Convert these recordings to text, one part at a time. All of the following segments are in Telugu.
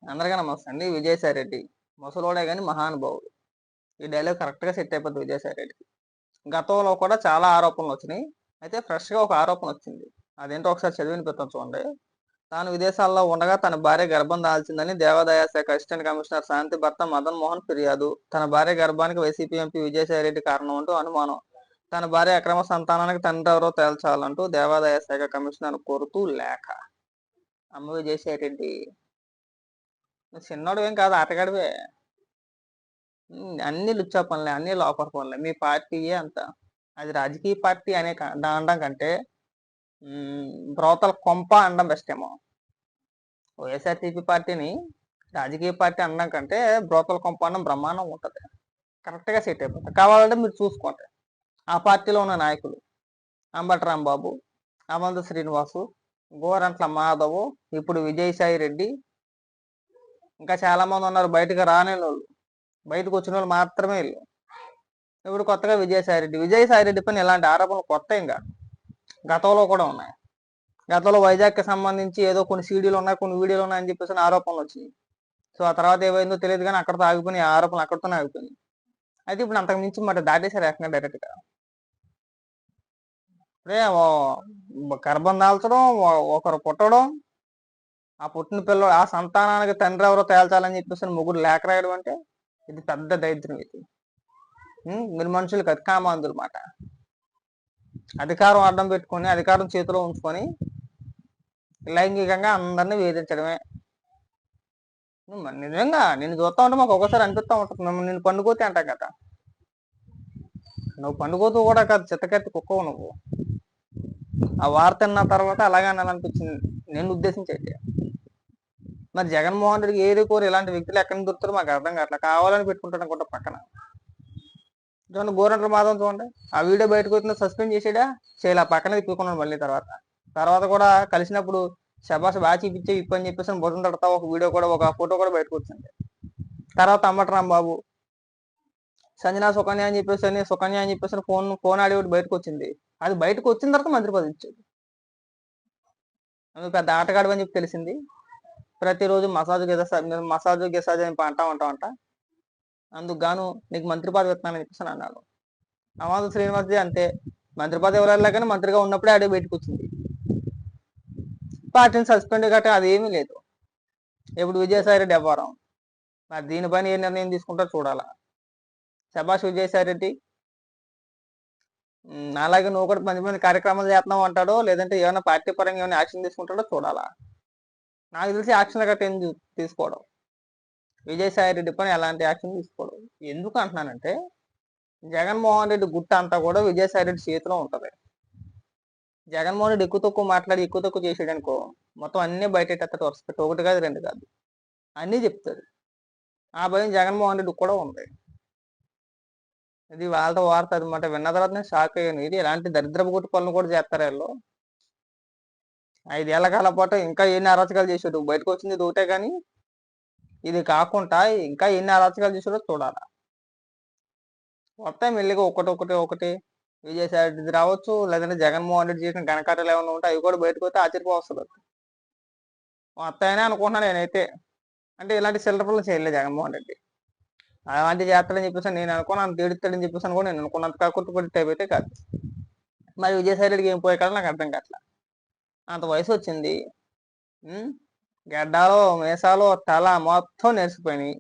అందరికీ నమస్తే అండి. విజయసాయి రెడ్డి ముసలోడే గాని మహానుభావుడు. ఈ డైలాగ్ కరెక్ట్‌గా సెట్ అయిపోద్ది విజయసాయి రెడ్డికి. గతంలో కూడా చాలా ఆరోపణలొచ్చినియి. అయితే ఫ్రెష్‌గా ఒక ఆరోపణొచ్చింది. అదేంటో ఒకసారి చదివి వినిపిత్తాను చూడండి. తాను విదేశాల్లో ఉండగా తన భార్య గర్భం దాల్చిందని దేవాదాయ శాఖ అసిస్టెంట్ కమిషనర్ శాంతి భర్త మదన్ మోహన్ ఫిర్యాదు. తన భార్య గర్భానికి వైసీపీ ఎంపీ విజయసాయి రెడ్డి కారణం అంటూ అనుమానం. తన భార్య అక్రమ సంతానానికి తండ్రెవరో తేల్చాలంటూ దేవాదాయ శాఖ కమిషనర్‌ను కోరుతూ లేఖ. అమ్మ విజయసాయి రెడ్డి నువ్వు చిన్నోడివేం కాదు ఆటగాడివే. అన్ని లుచ్చా పనులే, అన్ని లోపల పనులే. మీ పార్టీయే అంత. అది రాజకీయ పార్టీ అనే అనడం కంటే బ్రోతల కొంప అనడం బెస్ట్ ఏమో. వైఎస్ఆర్సీపీ పార్టీని రాజకీయ పార్టీ అనడం కంటే బ్రోతల కొంప అనడం బ్రహ్మాండంగా ఉంటది. కరెక్ట్‌గా సెట్ అయిపోతది. కావాలంటే మీరు చూసుకోండి. ఆ పార్టీలో ఉన్న నాయకులు అంబటి రాంబాబు, అవంతి శ్రీనివాసు, గోరంట్ల మాధవ్, ఇప్పుడు విజయసాయి రెడ్డి, ఇంకా చాలా మంది ఉన్నారు బయటకు రానినోళ్ళు. బయటకు వచ్చినోళ్ళు మాత్రమే ఈళ్ళు. ఇప్పుడు కొత్తగా విజయసాయిరెడ్డి పైన ఇలాంటి ఆరోపణలు కొత్త ఏం కాదు. గతంలో కూడా ఉన్నాయి. గతంలో వైజాగ్‌కి సంబంధించి ఏదో కొన్ని సీడీలు ఉన్నాయి, కొన్ని వీడియోలు ఉన్నాయని చెప్పేసి ఆరోపణలు వచ్చినాయి. సో ఆ తర్వాత ఏమైందో తెలియదు కానీ అక్కడితో ఆగిపోయినాయి. ఆ ఆరోపణలు అక్కడితోనే ఆగిపోయినాయి. అయితే ఇప్పుడు అంతకు మించి మరి దాటేశారు ఏకంగా డైరెక్ట్‌గా. ఇప్పుడే గర్భం దాల్చడం, ఒకరు పుట్టడం, ఆ పుట్టిన పిల్ల ఆ సంతానానికి తండ్రి ఎవరో తేల్చాలని చెప్పేసి ముగ్గురు లేఖ రాయడం అంటే ఇది పెద్ద దరిద్రం ఇది. మీరు మనుషులు కాదు కామాంధులు మాట. అధికారం అడ్డం పెట్టుకొని అధికారం చేతిలో ఉంచుకొని లైంగికంగా అందరినీ వేధించడమే. నిజంగా నేను చూస్తా ఉంటే మాకు ఒకసారి అనిపిస్తా ఉంటుంది నేను పండుకోతే అంటాం కదా. నువ్వు పండుకోతూ కూడా కాదు చిత్తకెత్తి కుక్కవు నువ్వు. ఆ వార్త విన్న తర్వాత అలాగే అనాలనిపించింది నేను ఉద్దేశించి అయితే. మరి జగన్మోహన్ రెడ్డికి ఏది కోరి ఇలాంటి వ్యక్తులు ఎక్కడి నుంచి దొరుకుతారో మాకు అర్థం కావట్లేదు. కావాలని పెట్టుకుంటాడు అనుకుంటా పక్కన. చూడండి గోరంట్ల మాధవ్ చూడండి. ఆ వీడియో బయటకు వచ్చిన సస్పెండ్ చేసాడా చేయలే, పక్కన తిప్పుకున్నాడు మళ్ళీ తర్వాత కూడా కలిసినప్పుడు శబాష్ బాగా చూపించే ఇప్పు అని చెప్పేసి భుజం తడతా ఒక వీడియో కూడా ఒక ఫోటో కూడా బయటకు వచ్చింది. తర్వాత అంబటి రాంబాబు సంజనా సుకన్య అని చెప్పేసి ఫోన్ ఆడి ఒకటి బయటకు వచ్చింది. అది బయటకు వచ్చిన తర్వాత మంత్రి పదవి ఇచ్చాడు. నువ్వు పెద్ద ఆటగాడు అని చెప్పి తెలిసింది. ప్రతిరోజు మసాజు గిసాజ్ అని అంటావంట. అందుకు గాను నీకు మంత్రి పదవి ఇస్తున్నానని చెప్పేసి అన్నాడు. అవంతి శ్రీనివాస్ అంతే. మంత్రి పదవి ఎవరు కానీ మంత్రిగా ఉన్నప్పుడే ఆడే బయటకు వచ్చింది. పార్టీని సస్పెండ్ గట్రా అదేమీ లేదు. ఇప్పుడు విజయసాయి రెడ్డి వ్యవహారం మరి దీనిపైన ఏ నిర్ణయం తీసుకుంటారో చూడాలా. శభాష్ విజయసాయి రెడ్డి. అలాగే నువ్వు కూడా మంచి మంచి కార్యక్రమాలు చేస్తున్నావు అంటాడో లేదంటే ఏమైనా పార్టీ పరంగా ఏమైనా యాక్షన్ తీసుకుంటాడో చూడాలా. నాకు తెలిసి యాక్షన్ గట్రా ఏం తీసుకోవడం విజయసాయి రెడ్డి పైన ఎలాంటి యాక్షన్ తీసుకోవడం. ఎందుకు అంటున్నానంటే జగన్మోహన్ రెడ్డి గుట్ట అంతా కూడా విజయసాయి రెడ్డి చేతిలో ఉంటది. జగన్మోహన్ రెడ్డి ఎక్కువ తక్కువ మాట్లాడి ఎక్కువ తక్కువ చేసాడు అనుకో మొత్తం అన్ని బయటెట్టేస్తాడు. వరుస పెట్టి ఒకటి కాదు రెండు కాదు అన్నీ చెప్తాడు. ఆ భయం జగన్మోహన్ రెడ్డి కూడా ఉంది. ఇది వాళ్ళతో వార్త అనమాట. విన్న తర్వాత నేను షాక్ అయ్యాను. ఇది ఎలాంటి దరిద్రపు కొట్టి పనులు కూడా చేస్తారు వీళ్ళు. 5 ఏళ్ల కాలం పాటు ఇంకా ఎన్ని అరాచకాలు చేసాడు. బయటకు వచ్చింది ఇది ఒకటే కానీ ఇది కాకుండా ఇంకా ఎన్ని అరాచకాలు చేసాడో చూడాలి. మొత్తం మెల్లిగా ఒకటి విజయసాయి రెడ్డి రావచ్చు, లేదంటే జగన్మోహన్ రెడ్డి చేసిన ఘనకార్యాలు ఏమైనా ఉంటే అవి కూడా బయటకు వస్తే ఆశ్చర్యపోవస్తుంది. మొత్తానే అనుకుంటున్నాను నేనైతే. అంటే ఇలాంటి చిల్లర పనులు చేయలేదు జగన్మోహన్ రెడ్డి. అలాంటి చేస్తాడని చెప్పేసి నేను అనుకున్నాను. అంత ఏడుస్తాడని చెప్పేసి కూడా నేను అనుకున్నంత కాకుండా పడి టైప్ అయితే కాదు. మరి విజయసాయి రెడ్డికి ఏం పోయే కదా నాకు అర్థం కావట్లా. అంత వయసు వచ్చింది. గడ్డాలో మీసాలు తల మొత్తం నెరిసిపోయినాయి.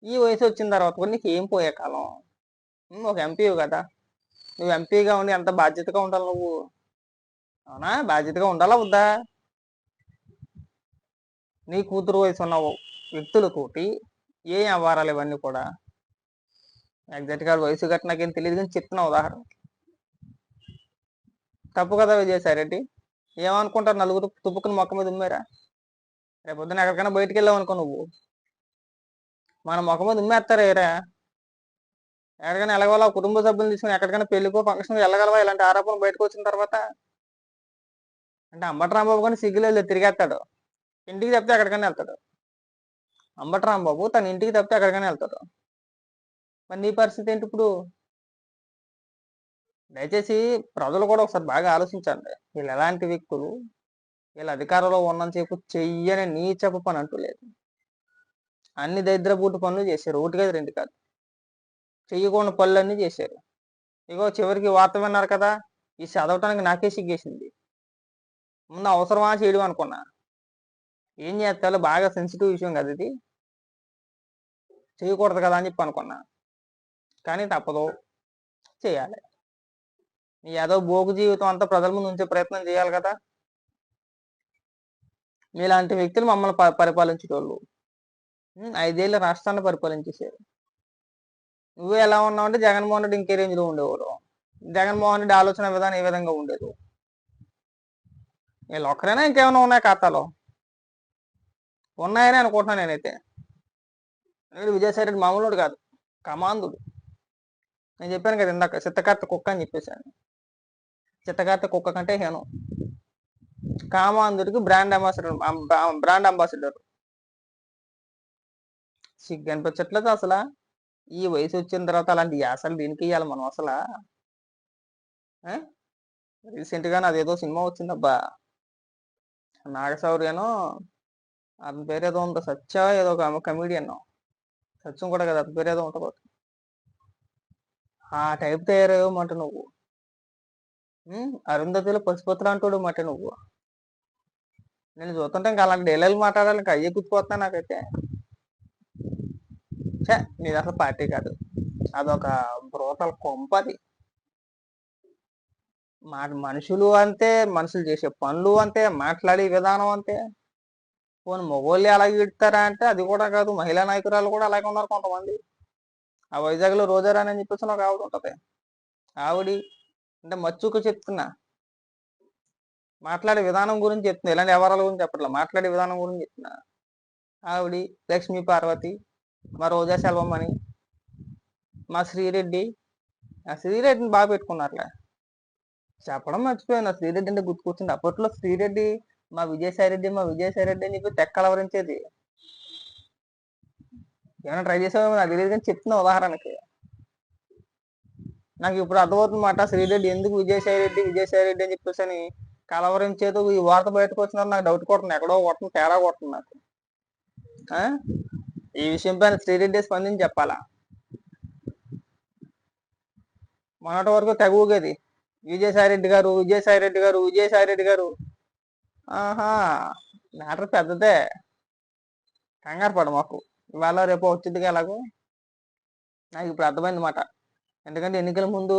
ఈ వయసు వచ్చిన తర్వాత కూడా నీకు ఏం పోయే కాలం. ఒక ఎంపీ కదా, నువ్వు ఎంపీగా ఉండి ఎంత బాధ్యతగా ఉండాలి నువ్వు. అవునా, బాధ్యతగా ఉండాలా వద్దా? నీ కూతురు వయసు ఉన్న వ్యక్తులతోటి ఏ వ్యవహారాలు ఇవన్నీ కూడా. ఎగ్జాక్ట్గా వయసు గట్ట నాకేం తెలియదు కానీ చెప్తున్నా ఉదాహరణ. తప్పు కదా విజయసాయి రెడ్డి. ఏమనుకుంటారు నలుగురు తుప్పుకుని మొక్క మీద ఉమ్మారా? రేపు పొద్దున ఎక్కడికైనా బయటికి వెళ్ళావు అనుకో నువ్వు, మన మొక్క మీద ఉమ్మేస్తారా ఏరా? ఎక్కడికైనా వెళ్ళగలవా? కుటుంబ సభ్యులు తీసుకుని ఎక్కడికైనా పెళ్లికో ఫంక్షన్ వెళ్ళగలవా ఇలాంటి ఆరోపణలు బయటకు వచ్చిన తర్వాత? అంటే అంబటి రాంబాబు కానీ సిగ్గులేదు తిరిగేస్తాడు. ఇంటికి తప్పితే ఎక్కడికైనా వెళ్తాడు. అంబటి రాంబాబు తన ఇంటికి తప్పితే ఎక్కడికైనా వెళ్తాడు. మరి నీ పరిస్థితి ఏంటి ఇప్పుడు? దయచేసి ప్రజలు కూడా ఒకసారి బాగా ఆలోచించండి. వీళ్ళు ఎలాంటి వ్యక్తులు, వీళ్ళ అధికారంలో ఉన్నంతసేపు చెయ్యని నీచపు పని అంటూ లేదు. అన్ని దరిద్రపుట్టు పనులు చేశారు. ఒకటి కాదు, రెండు కాదు. చెయ్యకూడని పనులన్నీ చేశారు. ఇగో చివరికి వార్త విన్నారు కదా, ఈ చదవటానికి నాకే సిగ్గేసింది. ముందు అవసరమా చేయడం అనుకున్నా. ఏం చేస్తాలో బాగా సెన్సిటివ్ విషయం కదా ఇది, చేయకూడదు కదా అని చెప్పి అనుకున్నా. కానీ తప్పదు, చేయాలి. ఏదో భోగు జీవితం అంతా ప్రజల ముందు ఉంచే ప్రయత్నం చేయాలి కదా. మీలాంటి వ్యక్తులు మమ్మల్ని పరిపాలించేటోళ్ళు. 5 ఏళ్ళు రాష్ట్రాన్ని పరిపాలించేశారు. నువ్వే ఎలా ఉన్నావు అంటే జగన్మోహన్ రెడ్డి ఇంకే రేంజ్లో ఉండేవాడు. జగన్మోహన్ రెడ్డి ఆలోచన విధానం ఏ విధంగా ఉండేది. వీళ్ళు ఒక్కరైనా ఇంకేమైనా ఉన్నాయి ఖాతాలో? ఉన్నాయని అనుకుంటున్నాను నేనైతే. విజయసాయి రెడ్డి మామూలుడు కాదు, కమాందుడు. నేను చెప్పాను కదా ఇందాక, చిత్తకార్త కుక్క అని చెప్పేశాను. చిత్తకార్త కుక్క కంటే హేను. కామాంధుడికి బ్రాండ్ అంబాసిడర్. సిగ్గు అనిపించట్లేదు అసలు. ఈ వయసు వచ్చిన తర్వాత అలాంటి యాసలు దీనికి ఇవ్వాలి మనం అసలు. రీసెంట్ గా అదేదో సినిమా వచ్చిందబ్బా, నాగశౌర్యనో అతని పేరు ఏదో ఉంటుంది, సత్య ఏదో ఒక కమీడియన్. సత్యం కూడా కదా, అతని పేరు ఏదో ఉంటుంది. ఆ టైప్ తయారయ్యమంట నువ్వు. అరుంధతిలో పశుపత్రులు అంటాడు మాట నువ్వు. నేను చూస్తుంటే ఇంకా అలాంటి డైలాగులు మాట్లాడాలి, ఇంకా అయ్యే గుర్తుపోతున్నా నాకైతే. నీది అసలు పార్టీ కాదు, అదొక బ్రోతల కొంపది. మనుషులు అంతే, మనుషులు చేసే పనులు అంతే, మాట్లాడే విధానం అంతే. పోనీ మగోళ్ళు అలాగే ఇడతారా అంటే అది కూడా కాదు, మహిళా నాయకురాలు కూడా అలాగే ఉన్నారు కొంతమంది. ఆ వైజాగ్లో రోజారాని అని చెప్పేసి ఒక ఆవిడ ఉంటుంది. ఆవిడి అంటే మచ్చుకు చెప్తున్నా, మాట్లాడే విధానం గురించి చెప్తున్నా, ఇలాంటి వ్యవహారాల గురించి చెప్పట్లా, మాట్లాడే విధానం గురించి చెప్తున్నా. ఆవిడి లక్ష్మీ పార్వతి, మా రోజా సెల్వమణి, మా శ్రీరెడ్డి. ఆ శ్రీరెడ్డిని బాగా పెట్టుకున్నారులే. చెప్పడం మర్చిపోయాను, శ్రీరెడ్డి అంటే గుర్తుకొచ్చింది. అప్పట్లో శ్రీరెడ్డి మా విజయసాయి రెడ్డి అని చెప్పి తెక్కలవరించేది. ఏమైనా ట్రై చేసామో నాకు తెలియదు కానీ చెప్తున్నా ఉదాహరణకి. నాకు ఇప్పుడు అర్థమవుతుందన్నమాట, శ్రీరెడ్డి ఎందుకు విజయసాయి రెడ్డి అని చెప్పేసి అని కలవరించేదో ఈ వార్త బయటకు వచ్చినా నాకు డౌట్ కొడుతుంది, ఎక్కడో కొడుతుంది, తేడా కొడుతుంది నాకు. ఈ విషయం పైన శ్రీరెడ్డి స్పందించి చెప్పాలా. మొన్నటి వరకు తెగ ఊగేది, విజయసాయి రెడ్డి గారు. ఆహా, మ్యాటర్ పెద్దదే, కంగారు పడ మాకు. ఇవాళ రేపు వచ్చిందిగా ఎలాగో. నాకు ఇప్పుడు అర్థమైంది మాట. ఎందుకంటే ఎన్నికల ముందు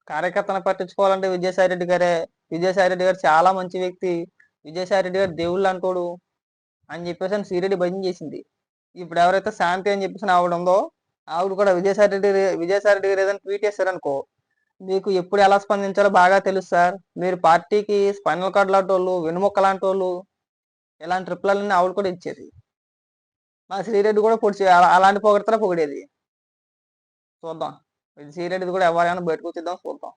కార్యకర్తను పట్టించుకోవాలంటే విజయసాయి రెడ్డి గారు చాలా మంచి వ్యక్తి, విజయసాయి రెడ్డి గారు దేవుళ్ళు అంటోడు అని చెప్పేసి శ్రీరెడ్డి భజన చేసింది. ఇప్పుడు ఎవరైతే శాంతి అని చెప్పేసి ఆవిడ ఉందో, ఆవిడ కూడా విజయసాయి రెడ్డి గారు ఏదైనా ట్వీట్ చేశారనుకో, మీకు ఎప్పుడు ఎలా స్పందించాలో బాగా తెలుసు సార్, మీరు పార్టీకి స్పైనల్ కార్డ్ లాంటి వాళ్ళు, వెనుముక్క లాంటి వాళ్ళు, ఇలాంటి రిప్లైలన్నీ ఆవిడ కూడా ఇచ్చేది. మా శ్రీరెడ్డి కూడా అలాంటి పొగడతనే పొగిడేది. చూద్దాం, శ్రీరెడ్డిది కూడా ఎవరైనా బయటకు వచ్చిద్దాం, చూద్దాం.